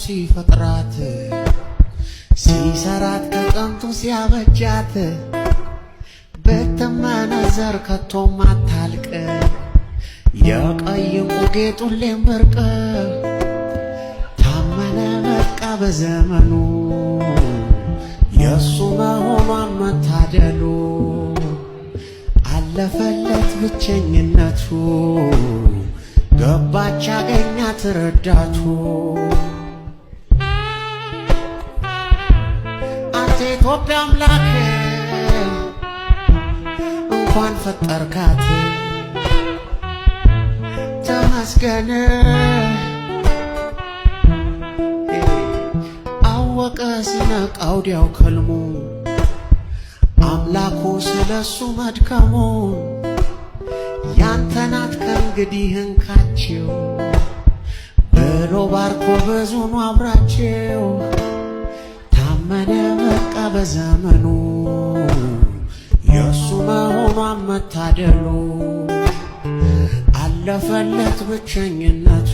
ሲፈጥራት ሲሰራት ከጥንቱ ሲያበጃት ብትመነዘር ከቶም አታልቅ የቀይ ዕንቁ ጌጥ ሁሌም ብርቅ ታመነ በቃ በዘመኑ የእሱ መሆኗን መታደሉ አለፈለት ብቸኝነቱ ገባች አገኛት ረዳቱ አንተ ኢትዮጵያ አምላክ እንኳን ፈጠርካት ተመስገን አወቀ ሲነቃው ዲያው ከልሙ አምላኩ ስለሱ መድከሙ ያንተናት ከእንግዲህ እንካቸው ብሎ ባርኮ ብዙኑ አብራቸው ታመነ በቃ በዘመኑ የእሱ መሆኗን መታደሉ አለፈለት ብቸኝነቱ